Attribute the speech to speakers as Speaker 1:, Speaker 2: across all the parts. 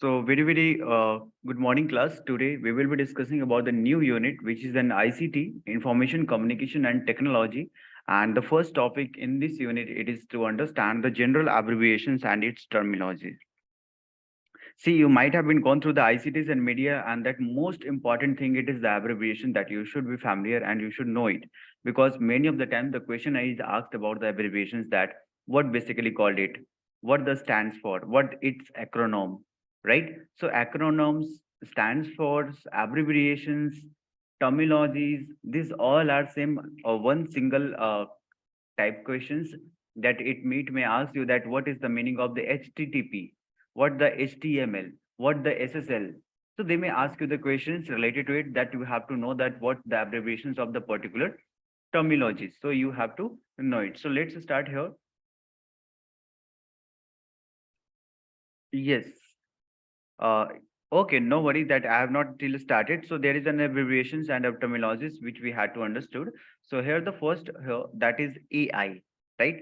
Speaker 1: So very good morning class. Today we will be discussing about the new unit which is an ICT, Information Communication and Technology. And the first topic in this unit it is to understand the general abbreviations and its terminology. See, you might have been gone through the ICTs and media, and that most important thing it is the abbreviation that you should be familiar and you should know it, because many of the time the question is asked about the abbreviations that what basically called it, what the stands for, what its acronym, right? So acronyms stands for abbreviations, terminologies. These all are same one single type questions that it may ask you that what is the meaning of the HTTP, what the HTML, what the SSL. So they may ask you the questions related to it that you have to know that what the abbreviations of the particular terminologies. So you have to know it. So let's start here. Yes. Uh, okay, no worry that I have not till started. So there is an abbreviations and terminologies which we had to understood. So here the first here, that is AI, right?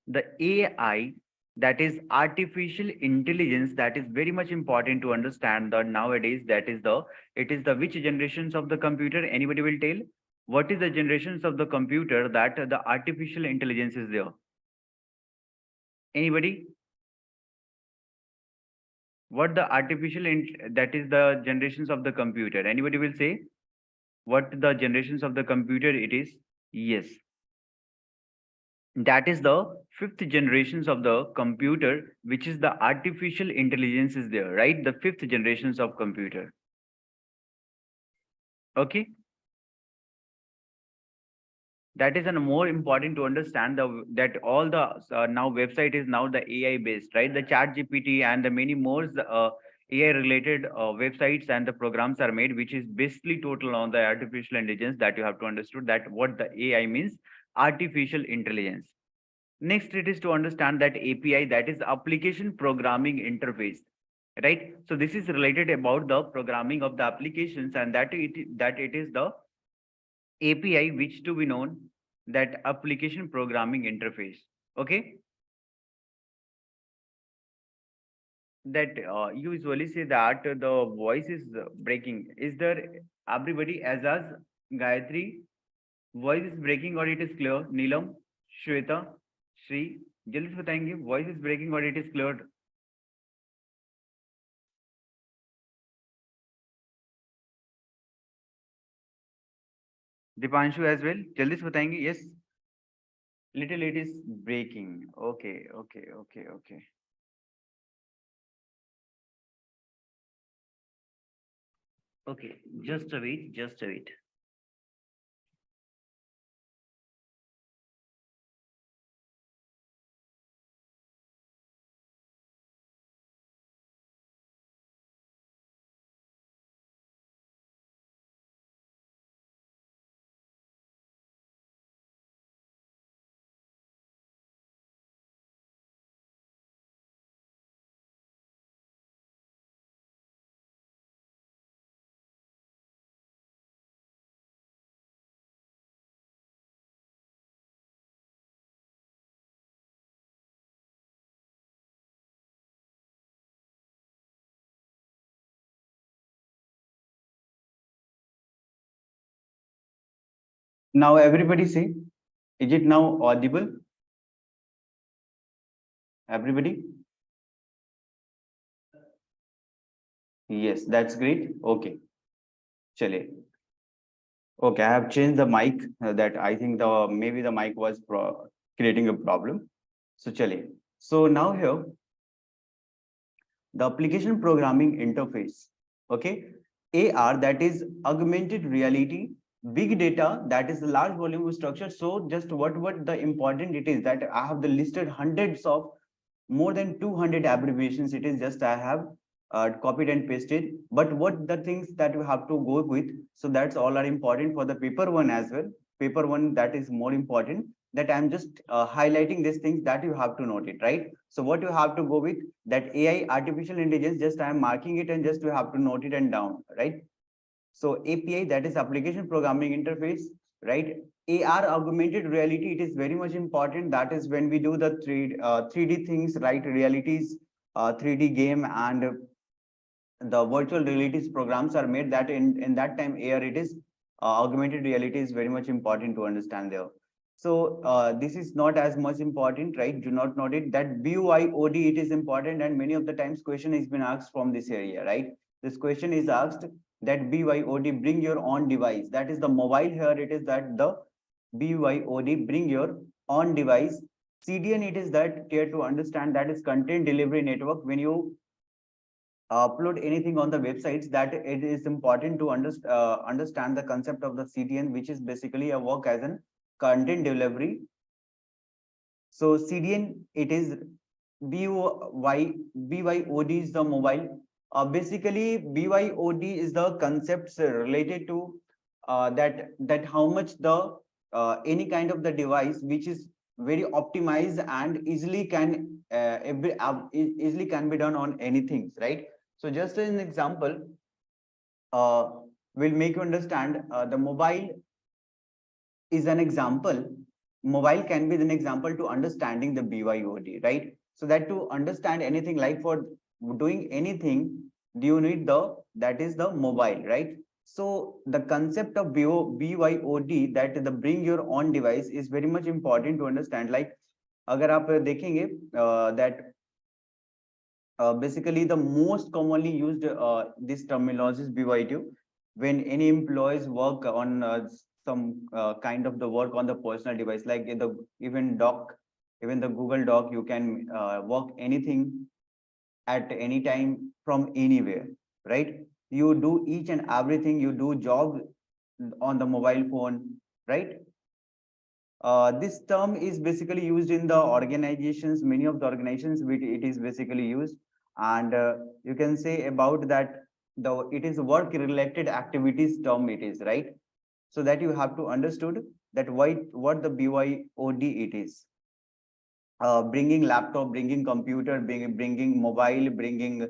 Speaker 1: The AI, that is artificial intelligence, that is very much important to understand that nowadays that is the it is the which generations of the computer, anybody will tell what is the generations of the computer that the artificial intelligence is there, anybody? What the that is the generations of the computer, anybody will say what the generations of the computer it is? Yes, that is the fifth generations of the computer, which is the artificial intelligence is there, right? The fifth generations of computer. Okay, that is a more important to understand that all the now website is now the AI based, right? The chat GPT and the many more AI related websites and the programs are made, which is basically total on the artificial intelligence, that you have to understood that what the AI means, artificial intelligence. Next, it is to understand that API, that is application programming interface, right? So this is related about the programming of the applications, and that it is the API which to be known that application programming interface. Okay, that you usually say that the voice is breaking. Is there everybody as us Gayatri voice is breaking or it is clear? Neelam, Shweta, Shri, जल्दी से बताएंगे voice is breaking or it is clear? Dipanshu as well, जल्दी से बताएंगे. Yes, little it is breaking. Okay, okay, okay, okay. Okay, just a wait, just a wait. Now everybody say, is it now audible? Everybody? Yes, that's great. Okay, chale. Okay, I have changed the mic. That I think the maybe the mic was creating a problem. So chale. So now here the application programming interface. Okay, AR, that is augmented reality, big data, that is large volume of structure. So just what the important it is that I have the listed hundreds of more than 200 abbreviations. It is just I have copied and pasted, but what the things that you have to go with, so that's all are important for the paper one as well. Paper one, that is more important, that I'm just highlighting these things that you have to note it, right? So what you have to go with, that AI artificial intelligence, just I'm marking it and just you have to note it and down, right? So API, that is application programming interface, right? AR augmented reality, it is very much important. That is when we do the 3D things, right? Realities, 3D game and the virtual realities programs are made, that in that time AR, it is augmented reality is very much important to understand there. So this is not as much important, right? Do not note it that BYOD, it is important, and many of the times question has been asked from this area, right? This question is asked that BYOD, bring your own device. That is the mobile here. It is that the BYOD, bring your own device. CDN, it is that care to understand, that is content delivery network. When you upload anything on the websites, that it is important to understand the concept of the CDN, which is basically a work as an content delivery. So CDN, it is BYOD is the mobile. Basically, BYOD is the concepts related to that how much the any kind of the device which is very optimized and easily can be done on anything, right? So just as an example, uh, will make you understand the mobile is an example. Mobile can be an example to understanding the BYOD, right? So that to understand anything, like for doing anything, do you need the, that is the mobile, right? So the concept of BYOD, that the bring your own device, is very much important to understand. Like अगर आप देखेंगे that basically the most commonly used this terminology is BYOD when any employees work on some kind of the work on the personal device, like in the even the Google Doc, you can work anything at any time from anywhere, right? You do each and everything, you do job on the mobile phone, right? This term is basically used in the organizations, many of the organizations which it is basically used. And you can say about that, it is work related activities term it is, right? So that you have to understood that what the BYOD it is. Bringing laptop, bringing computer, bringing mobile, bringing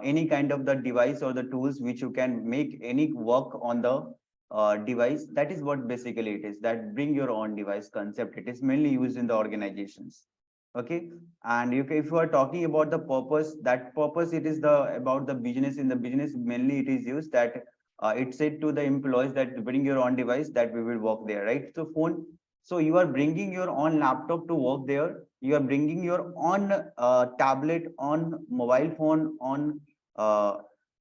Speaker 1: any kind of the device or the tools which you can make any work on the device. That is what basically it is, that bring your own device concept. It is mainly used in the organizations. Okay. And if you are talking about the purpose, that purpose, it is the about the business. In the business, mainly it is used that it said to the employees that bring your own device, that we will work there, right? So phone, so you are bringing your own laptop to work there. You are bringing your own tablet, on mobile phone, on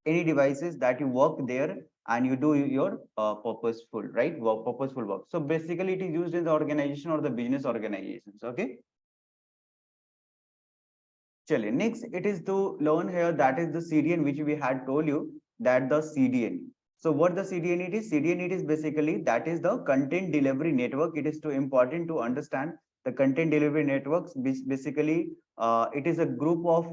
Speaker 1: any devices that you work there, and you do your purposeful, right? Work, purposeful work. So basically, it is used in the organization or the business organizations. Okay. Chale, next it is to learn here, that is the CDN, which we had told you that the CDN. So what the CDN it is? CDN it is basically that is the content delivery network. It is too important to understand the content delivery networks. Which basically it is a group of,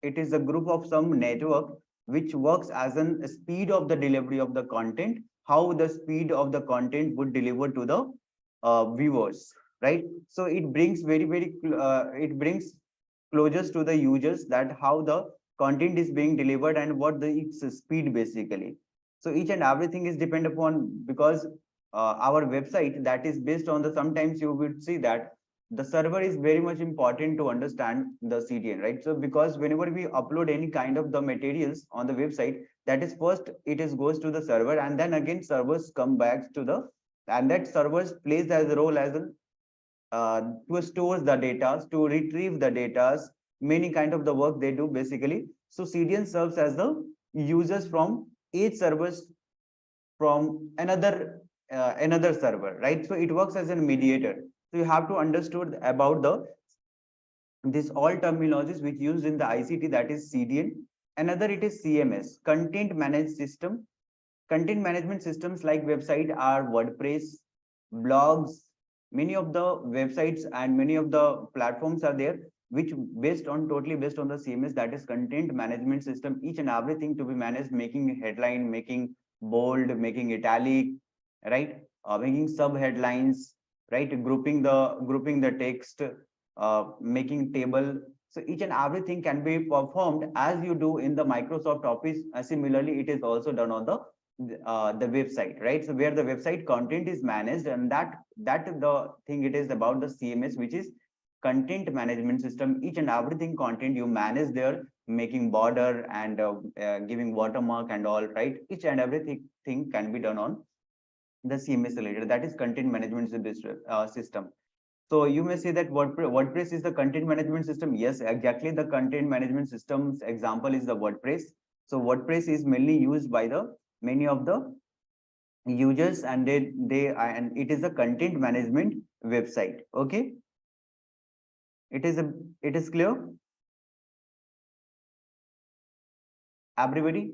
Speaker 1: it is a group of some network which works as an speed of the delivery of the content. How the speed of the content would deliver to the viewers, right? So it brings it brings closures to the users, that how the content is being delivered and what the its speed basically. So each and everything is depend upon, because our website that is based on the, sometimes you would see that the server is very much important to understand the CDN, right? So because whenever we upload any kind of the materials on the website, that is first it is goes to the server, and then again servers come back to the, and that servers plays as a role as a to store the data, to retrieve the data, many kind of the work they do basically. So CDN serves as the users from each servers from another server, right? So it works as a mediator. So you have to understood about the this all terminologies which used in the ICT, that is CDN. Another it is CMS, content managed system. Content management systems like website are WordPress, blogs, many of the websites and many of the platforms are there, which based on totally based on the CMS, that is content management system. Each and everything to be managed, making headline, making bold, making italic, right? Making sub headlines, right? Grouping the text, making table. So each and everything can be performed as you do in the Microsoft Office. Similarly, it is also done on the website, right? So where the website content is managed, and that the thing it is about the CMS, which is content management system. Each and everything content you manage there, making border and giving watermark and all, right? Each and everything can be done on the CMS related. That is content management system. So you may say that WordPress is the content management system. Yes, exactly. The content management system's example is the WordPress. So WordPress is mainly used by the many of the users, and and it is a content management website. Okay, it is clear, everybody.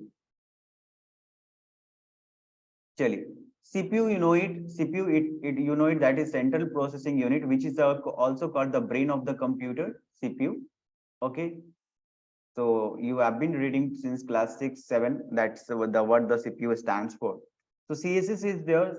Speaker 1: Chali. CPU, you know it. CPU, you know it. That is central processing unit, which is also called the brain of the computer. CPU. Okay. So you have been reading since class 6, 7. That's what the CPU stands for. So CSS is there,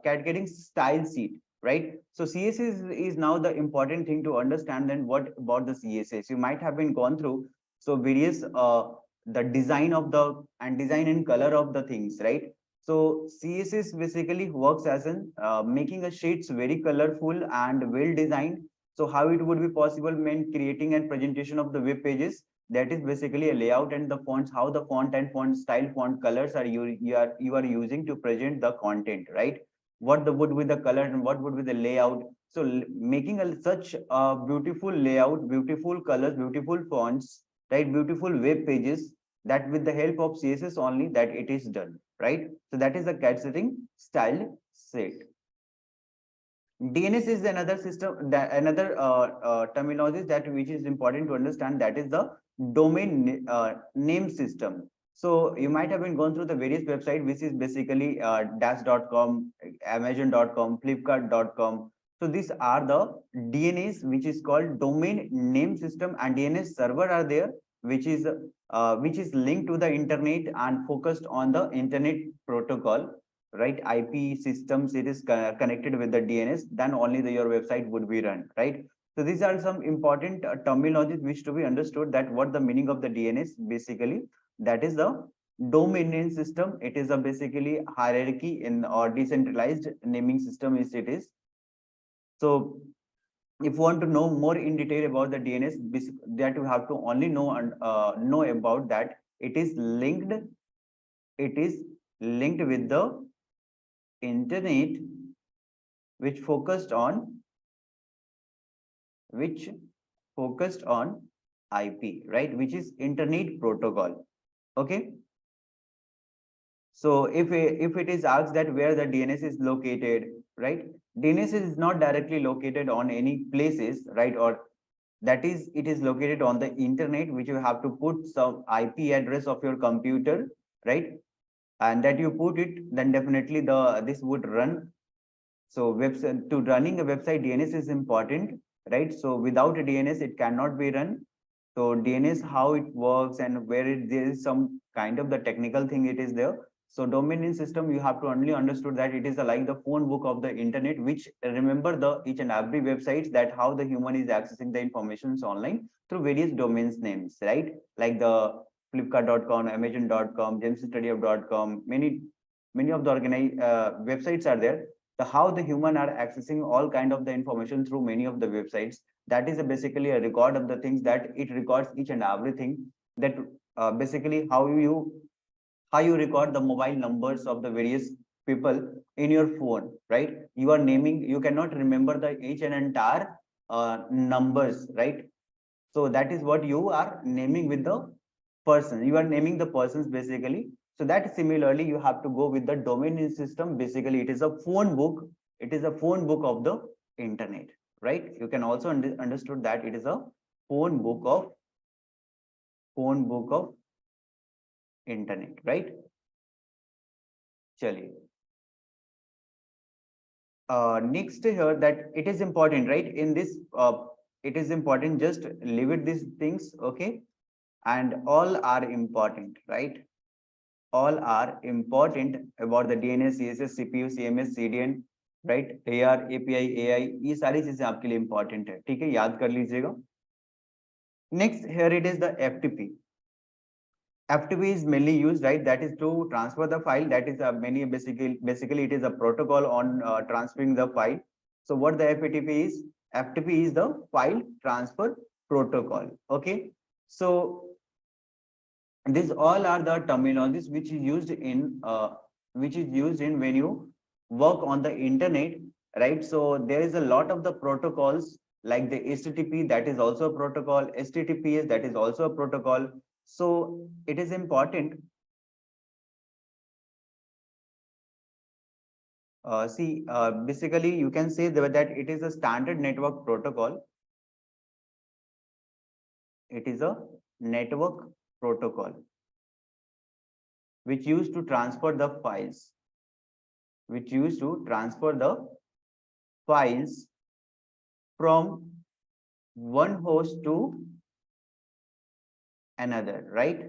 Speaker 1: getting style sheet, right? So CSS is now the important thing to understand. Then what about the CSS? You might have been gone through so various the design of the and design and color of the things, right? So CSS basically works as in making a sheets very colorful and well designed. So how it would be possible when creating and presentation of the web pages? That is basically a layout and the fonts, how the font and font style, font colors are you are using to present the content, right? What the would be the color and what would be the layout. So making such a beautiful layout, beautiful colors, beautiful fonts, right? Beautiful web pages, that with the help of CSS only that it is done, right? So that is the cat setting style set. DNS is another system, another terminology that which is important to understand. That is the domain name system. So you might have been gone through the various website, which is basically dash.com, amazon.com, flipkart.com. So these are the DNS, which is called domain name system, and DNS server are there, which is linked to the internet and focused on the internet protocol, right? IP systems, it is connected with the DNS, then only your website would be run, right? So these are some important terminologies which to be understood, that what the meaning of the DNS basically, that is the domain name system. It is a basically hierarchy in or decentralized naming system is it is. So if you want to know more in detail about the DNS, that you have to only know and know about that it is linked with the internet, which focused on IP, right? Which is internet protocol. Okay. So if it is asked that where the DNS is located, right? DNS is not directly located on any places, right? Or that is, it is located on the internet, which you have to put some IP address of your computer, right? And that you put it, then definitely this would run. So website, to running a website, DNS is important, right? So without a DNS, it cannot be run. So DNS, how it works and there is some kind of the technical thing it is there. So domain name system, you have to only understood that it is like the phone book of the internet, which remember the each and every websites, that how the human is accessing the informations online through various domains names, right? Like the flipkart.com, amazon.com, jamesstudyhub.com, many of the organized websites are there. The how the human are accessing all kind of the information through many of the websites, that is basically a record of the things, that it records each and everything, that basically how you record the mobile numbers of the various people in your phone, right? You are naming, you cannot remember the each and entire numbers, right? So that is what you are naming with the person, you are naming the persons basically. So that similarly you have to go with the domain name system. Basically it is a phone book, it is a phone book of the internet, right? You can also understood that it is a phone book of internet, right? Chali. Next here, that it is important, right? In this it is important, just leave it these things, okay? And all are important, right? All are important about the DNS, CSS, CPU, CMS, CDN, right? AR, API, AI, ये सारी चीजें आपके लिए important है, ठीक है? याद कर लीजिएगा. Next, here it is the FTP. FTP is mainly used, right? That is to transfer the file. That is basically it is a protocol on transferring the file. So what the FTP is? FTP is the file transfer protocol. Okay, so these all are the terminologies which is used in when you work on the internet, right? So there is a lot of the protocols like the HTTP, that is also a protocol, HTTPS, that is also a protocol. So it is important. Basically you can say that it is a standard network protocol. It is a network protocol which used to transfer the files, which used to transfer the files from one host to another, right?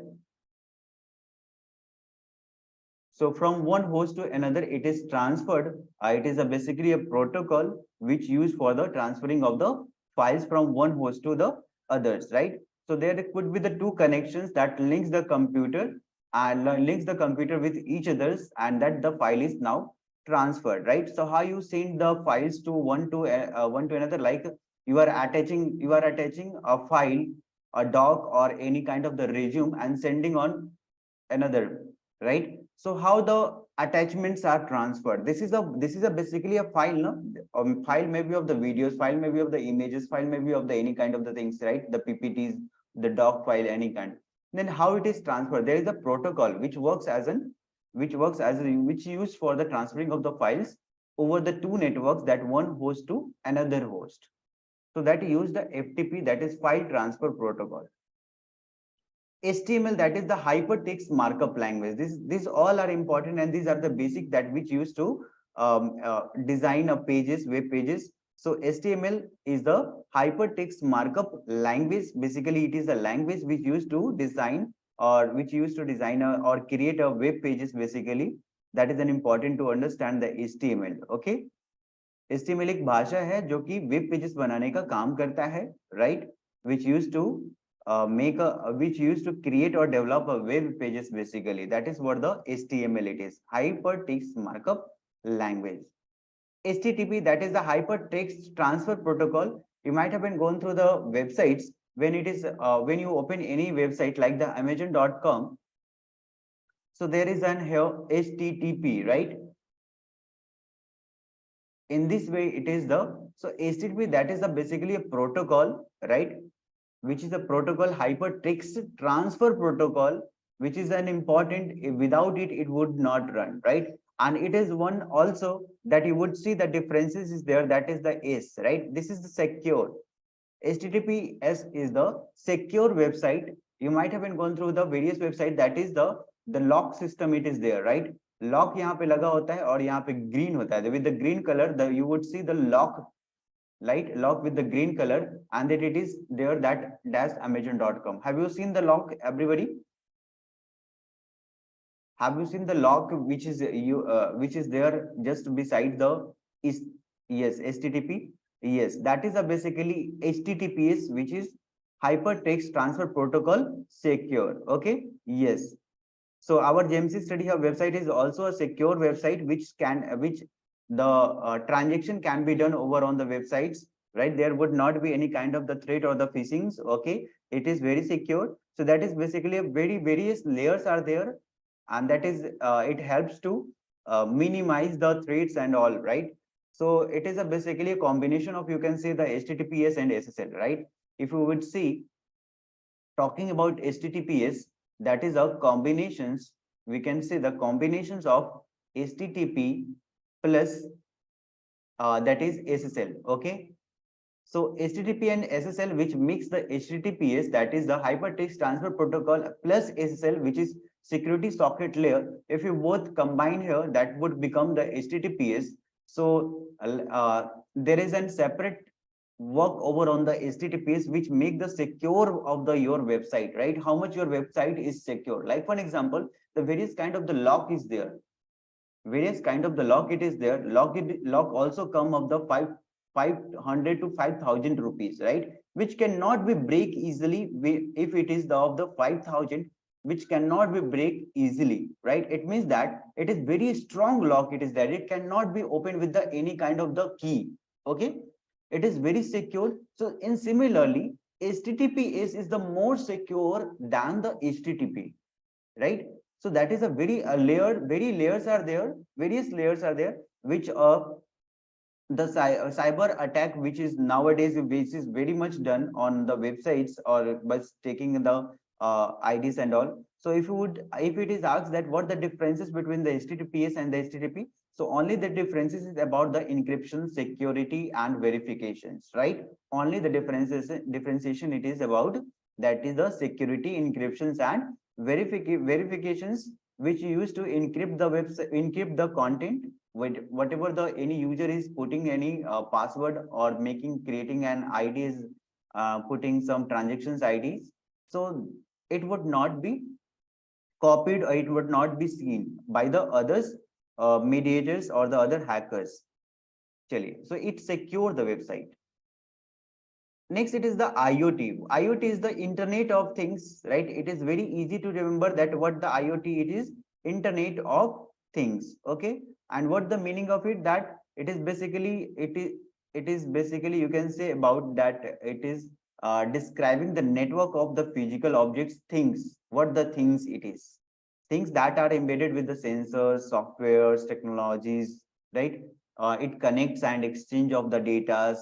Speaker 1: So from one host to another, it is transferred. It is basically a protocol which used for the transferring of the files from one host to the others, right? So there could be the two connections that links the computer and links the computer with each others, and that the file is now transferred, right? So how you send the files to one to another, like you are attaching a file, a doc, or any kind of the resume and sending on another, right? So how the attachments are transferred? This is a basically a file, no? File maybe of the videos, file maybe of the images, file maybe of the any kind of the things, right? The PPTs, the doc file, any kind. Then how it is transferred? There is a protocol which used for the transferring of the files over the two networks, that one host to another host. So that use the FTP, that is file transfer protocol. HTML, that is the hypertext markup language. These all are important, and these are the basic that which used to design a pages, web pages. So HTML is the hypertext markup language. Basically, it is a language which used to design or create a web pages. Basically, that is an important to understand the HTML. Okay, HTML एक भाषा है जो कि web pages बनाने का काम करता है, right? Which used to which used to create or develop a web pages. Basically, that is what the HTML it is, hypertext markup language. HTTP, that is the hypertext transfer protocol. You might have been gone through the websites when you open any website like the Amazon.com. So there is an here HTTP, right? In this way it is the, so HTTP, that is the basically a protocol, right? Which is a protocol, hypertext transfer protocol, which is an important, without it it would not run, right? And it is one also that you would see the differences is there, that is the S, right? This is the secure. HTTPS is the secure website. You might have been gone through the various website, that is the lock system, it is there, right? Lock यहाँ पे लगा होता है और यहाँ पे green होता है, with the green color the you would see the lock, right? Lock with the green color, and that it is there, that dash Amazon.com. Have you seen the lock, everybody? Have you seen the lock which is which is there just beside the is, yes, HTTP? Yes, that is a basically HTTPS, which is hypertext transfer protocol secure. Okay, yes. So our JMC Study Hub website is also a secure website which the transaction can be done over on the websites, right? There would not be any kind of the threat or the phishings. Okay, it is very secure. So that is basically a various layers are there, and that is it helps to minimize the threats and all, right? So it is a basically a combination of, you can say, the HTTPS and SSL, right? If you would see, talking about HTTPS, that is a combinations, we can say the combinations of HTTP plus that is SSL. Okay, so HTTP and SSL, which makes the HTTPS, that is the hypertext transfer protocol, plus SSL, which is security socket layer. If you both combine here, that would become the HTTPS. So there is a separate work over on the HTTPS which make the secure of the your website, right? How much your website is secure. Like for example, the various kind of the lock is there. Various kind of the lock it is there. Lock also come of the 500 to 5,000 rupees, right? Which cannot be break easily if it is the of the 5,000, which cannot be break easily, right? It means that it is very strong lock. It is that it cannot be opened with the any kind of the key. Okay. It is very secure. So in similarly, HTTPS is the more secure than the HTTP, right? So that is a very very layers are there, various layers are there, which the cyber attack, which is nowadays, which is very much done on the websites or by taking the IDs and all. So if it is asked that what the differences between the HTTPS and the HTTP, so only the differences is about the encryption, security, and verifications, right? Only the differentiation it is about, that is the security, encryptions, and verifications, which used to encrypt the website, encrypt the content with whatever the any user is putting any password or making creating an ID is putting some transactions IDs. So it would not be copied or it would not be seen by the others mediators or the other hackers. Chaliye. So it secure the website. Next, it is the IoT. IoT is the Internet of Things, right? It is very easy to remember that what the IoT it is, Internet of Things. Okay, and what the meaning of it? That it is basically it is basically, you can say about that it is describing the network of the physical objects, things. What the things it is? Things that are embedded with the sensors, softwares, technologies, right? It connects and exchange of the data,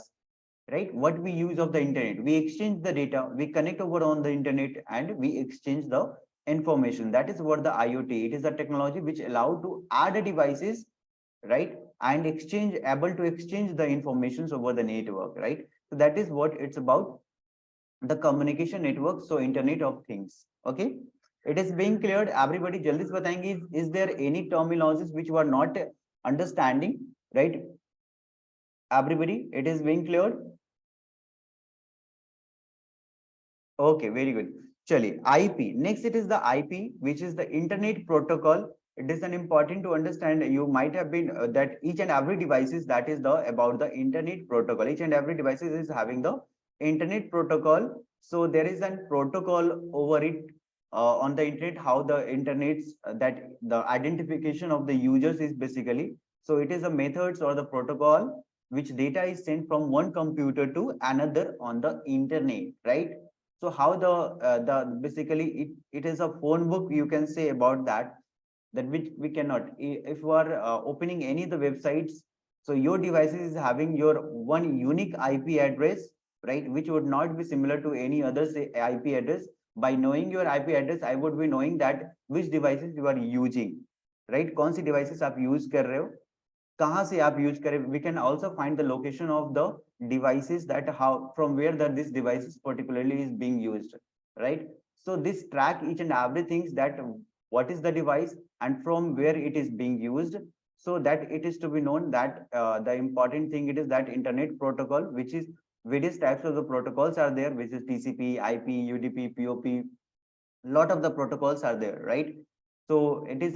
Speaker 1: right? What we use of the internet, we exchange the data, we connect over on the internet, and we exchange the information. That is what the IoT, it is a technology which allow to add a devices, right? And exchange, able to exchange the informations over the network, right? So that is what it's about, the communication network, so internet of things. Okay, it is being cleared everybody? Jaldi se batayenge, is there any terminologies which you are not understanding, right? Everybody, it is being cleared? Okay, very good. Chali, IP. Next, it is the IP, which is the Internet Protocol. It is an important to understand. You might have been that each and every devices, that is the about the Internet Protocol. Each and every devices is having the Internet Protocol. So there is a protocol over it on the internet. How the internet's that the identification of the users is basically. So it is a methods or the protocol which data is sent from one computer to another on the internet, right? So how the basically it is a phone book, you can say about that, that which we cannot, if you are opening any of the websites, so your device is having your one unique IP address, right, which would not be similar to any other say IP address. By knowing your IP address, I would be knowing that which devices you are using, right? कौन सी devices आप use कर रहे हो, कहाँ से आप use करें. We can also find the location of the devices, that how from where that this device is particularly is being used, right? So this track each and everything, that what is the device and from where it is being used, so that it is to be known that the important thing it is that internet protocol, which is various types of the protocols are there, which is TCP, IP, UDP, POP. Lot of the protocols are there, right? So it is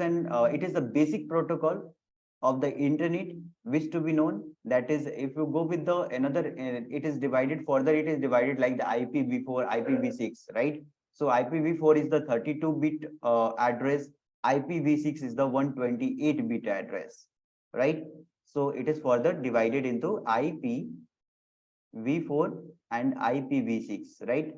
Speaker 1: a basic protocol of the internet, which to be known, that is if you go with the another it is divided further, it is divided like the IPv4, IPv6, right? So IPv4 is the 32-bit address, IPv6 is the 128-bit address, right? So it is further divided into IPv4 and IPv6, right?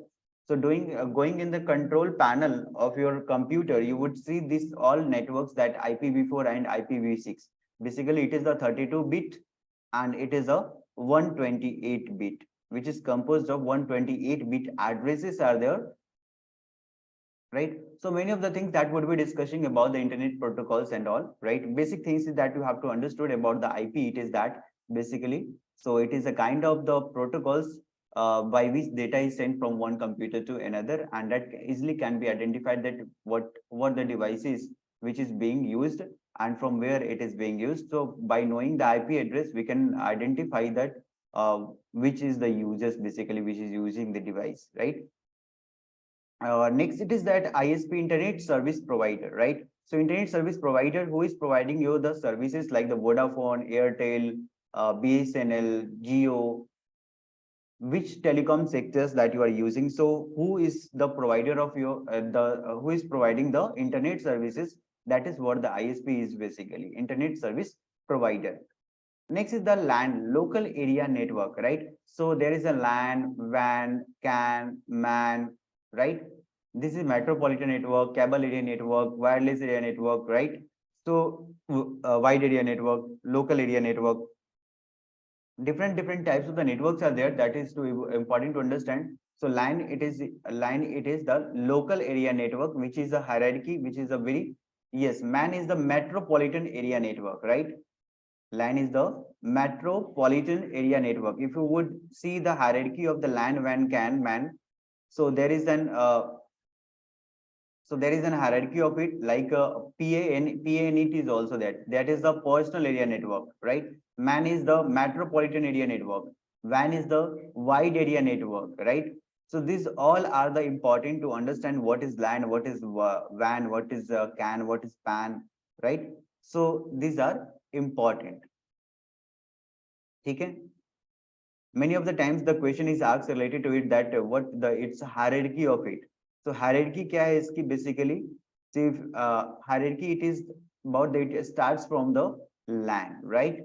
Speaker 1: So doing going in the control panel of your computer, you would see this all networks, that IPv4 and IPv6. Basically, it is the 32-bit and it is a 128-bit, which is composed of 128-bit addresses are there, right? So many of the things that would be discussing about the internet protocols and all, right? Basic things is that you have to understood about the IP. It is that basically, so it is a kind of the protocols by which data is sent from one computer to another, and that easily can be identified that what the device is which is being used and from where it is being used. So by knowing the IP address, we can identify that which is the users basically which is using the device, right? Next, it is that ISP, internet service provider, right? So internet service provider who is providing you the services like the Vodafone, Airtel, BSNL, Geo, which telecom sectors that you are using. So who is the provider of your who is providing the internet services? That is what the ISP is basically, internet service provider. Next is the LAN, local area network, right? So there is a LAN, WAN, CAN, MAN, right? This is metropolitan network, cable area network, wireless area network, right? So wide area network, local area network, different types of the networks are there. That is too important to understand. So line, it is the local area network, which is a hierarchy, which is a very, yes, MAN is the metropolitan area network, right? LAN is the metropolitan area network. If you would see the hierarchy of the LAN, WAN, CAN, MAN, so there is an hierarchy of it, like PAN is also that. That is the personal area network, right? MAN is the metropolitan area network. WAN is the wide area network, right? So these all are the important to understand what is LAN, what is WAN, what is CAN, what is PAN, right? So these are important. Okay. Many of the times the question is asked related to it, that what the it's a hierarchy of it. So hierarchy kya hai iski basically? So if hierarchy, it is about that it starts from the LAN, right?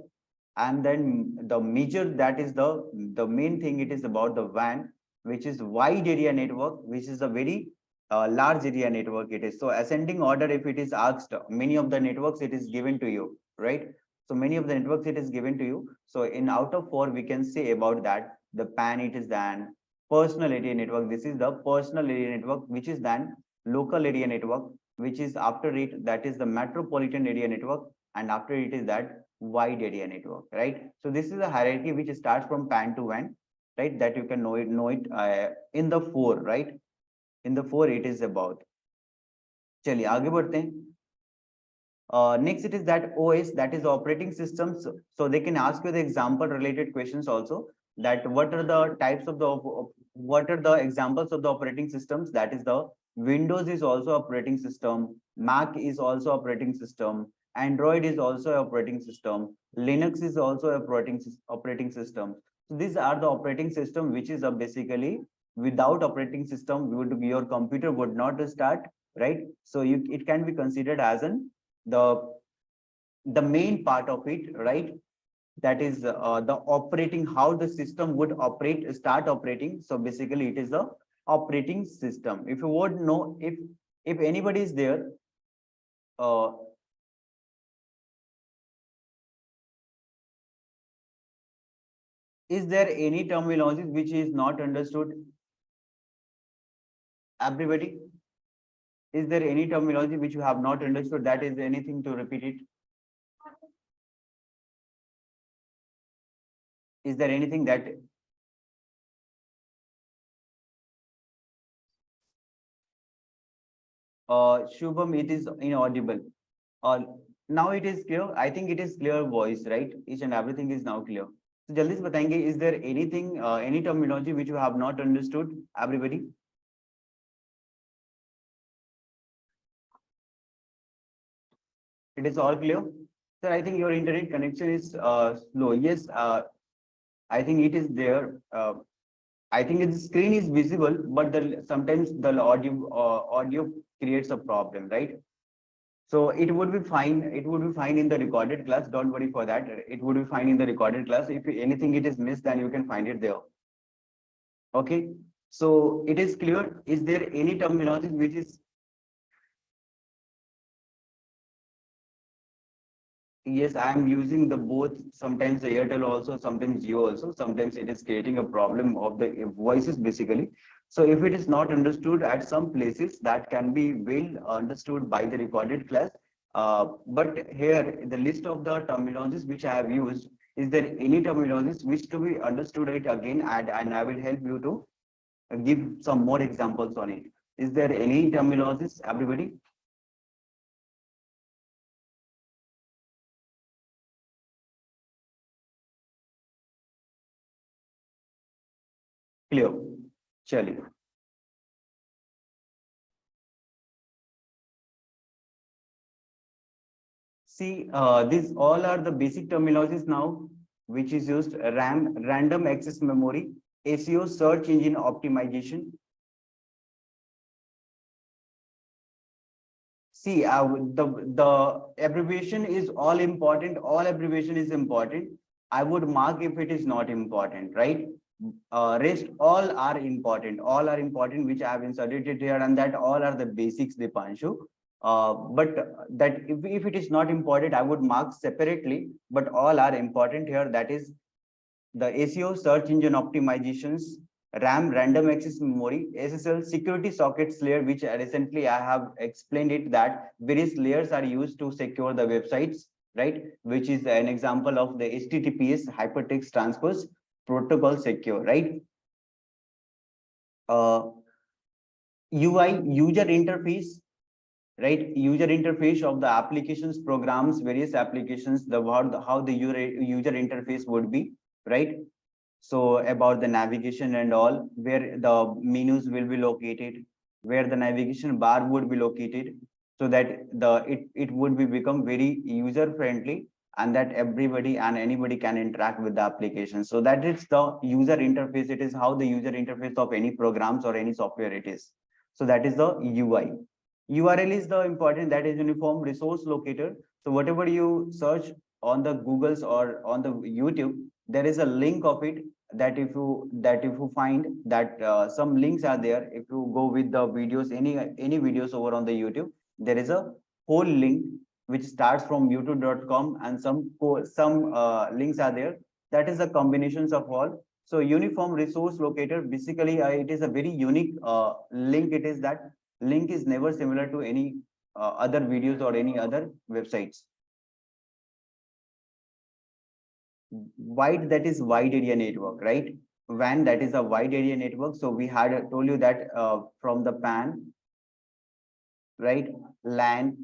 Speaker 1: And then the major, that is the main thing, it is about the WAN, which is wide area network, which is a very large area network. It is so ascending order. If it is asked, many of the networks it is given to you, right? So many of the networks it is given to you. So in out of four, we can say about that the PAN, it is then personal area network. This is the personal area network, which is then local area network, which is after it, that is the metropolitan area network, and after it is that wide area network, right? So this is a hierarchy which starts from PAN to WAN, right? That you can know it in the four, right? In the four it is about. चलिए आगे बढ़ते हैं. Next, it is that OS, that is operating systems. So they can ask you the example related questions also, that what are the types of the what are the examples of the operating systems. That is the Windows is also operating system, Mac is also operating system, Android is also operating system, Linux is also operating system. So these are the operating system which is basically without operating system your computer would not start, right? So it can be considered as an the main part of it, right? That is the operating, how the system would start operating. So basically it is the operating system. If you would know, if anybody is there, uh, is there any terminology which is not understood? Everybody, is there any terminology which you have not understood? That is anything to repeat it? Is there anything that Shubham, it is inaudible. Uh, Now it is clear. I think it is clear voice, right? Each and everything is now clear. So jaldi se batayenge, is there anything, any terminology which you have not understood? Everybody? It is all clear. Sir, I think your internet connection is slow. Yes, I think it is there. I think the screen is visible, but sometimes the audio creates a problem, right? So it would be fine. It would be fine in the recorded class. Don't worry for that. It would be fine in the recorded class. If anything it is missed, then you can find it there. Okay. So it is clear. Is there any terminology which is? Yes, I am using the both. Sometimes the Airtel also, sometimes Jio also. Sometimes it is creating a problem of the voices basically. So if it is not understood at some places, that can be well understood by the recorded class. But here, the list of the terminologies which I have used, is there any terminologies which to be understood it again, and I will help you to give some more examples on it. Is there any terminologies, everybody? Clear. Chali. See, these all are the basic terminologies now, which is used: RAM, random access memory, ACO, search engine optimization. See, the abbreviation is all important. All abbreviation is important. I would mark if it is not important, right? Rest all are important. All are important, which I have inserted it here, and that all are the basics, Dipanshu. But that if it is not important, I would mark separately, but all are important here. That is the ACO, search engine optimizations, RAM, random access memory, SSL, security sockets layer, which recently I have explained it that various layers are used to secure the websites, right? Which is an example of the HTTPS hypertext transfers protocol secure, right? UI, user interface, right? User interface of the applications, programs, various applications, how the user interface would be, right? So about the navigation and all, where the menus will be located, where the navigation bar would be located, so that it would be become very user friendly, and that everybody and anybody can interact with the application. So that is the user interface. It is how the user interface of any programs or any software it is. So that is the UI. URL is the important, that is uniform resource locator. So whatever you search on the Googles or on the YouTube, there is a link of it, that if you find that some links are there, if you go with the videos, any videos over on the YouTube, there is a whole link which starts from youtube.com, and some links are there. That is the combinations of all. So uniform resource locator, basically it is a very unique link. It is that link is never similar to any other videos or any other websites. Wide, that is wide area network, right? WAN, that is a wide area network. So we had told you that from the PAN, right? LAN,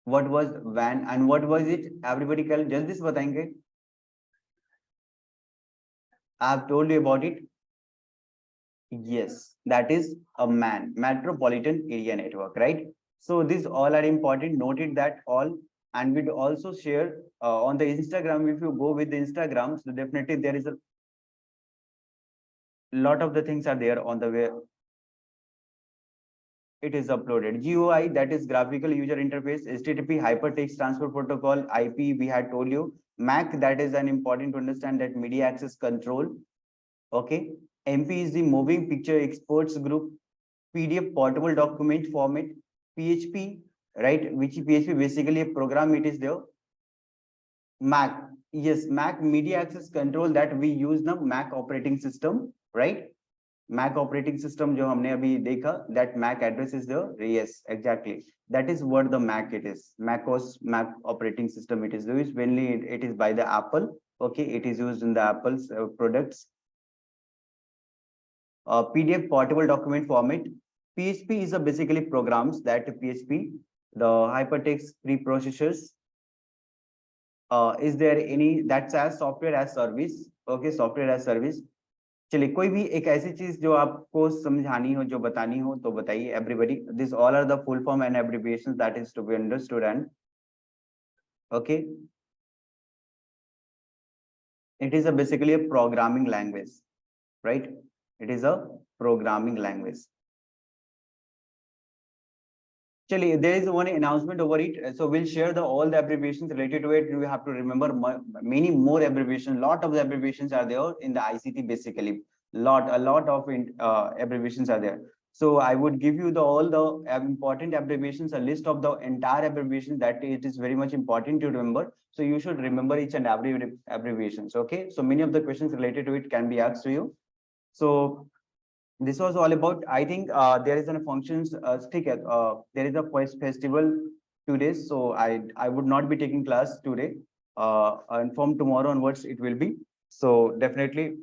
Speaker 1: what was WAN and what was it? Everybody can just this batayenge. I have told you about it. Yes, that is a metropolitan area network, right? So these all are important. Noted that all, and we'd also share on the Instagram. If you go with the Instagram, so definitely there is a lot of the things are there on the way it is uploaded. GUI, that is graphical user interface. HTTP, hypertext transfer protocol. IP, we had told you. MAC, that is an important to understand, that media access control. Okay. MP is the moving picture exports group. PDF, portable document format. PHP, right? Which PHP basically a program, it is there. Mac, yes, Mac media access control, that we use the Mac operating system, right? Mac operating system जो हमने अभी देखा, that Mac address is there. Yes, exactly. That is what the Mac it is. Mac operating system it is used. Mainly it is by the Apple. Okay, it is used in the Apple's products. PDF, portable document format. PHP is a basically programs, that PHP, the hypertext preprocessors. Is there any that's as software as service? Okay, software as service. चलिए कोई भी एक ऐसी चीज जो आपको समझानी हो, जो बतानी हो, तो बताइए everybody. These all are the full form and abbreviations that is to be understood. And okay, it is a basically a programming language, right? It is a programming language. Actually, there is one announcement over it. So we'll share all the abbreviations related to it. You have to remember many more abbreviations. Lot of the abbreviations are there in the ICT basically. A lot of abbreviations are there. So I would give you all the important abbreviations, a list of the entire abbreviations, that it is very much important to remember. So you should remember each and every abbreviations. Okay. So many of the questions related to it can be asked to you. So this was all about, I think there is a functions stick there is a festival today, so I would not be taking class today, and from tomorrow onwards it will be. So definitely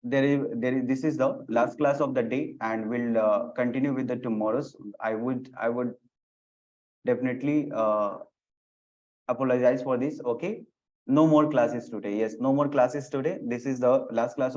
Speaker 1: there is this is the last class of the day, and we'll continue with the tomorrow's. I would definitely apologize for this. Okay, no more classes today. Yes, no more classes today. This is the last class.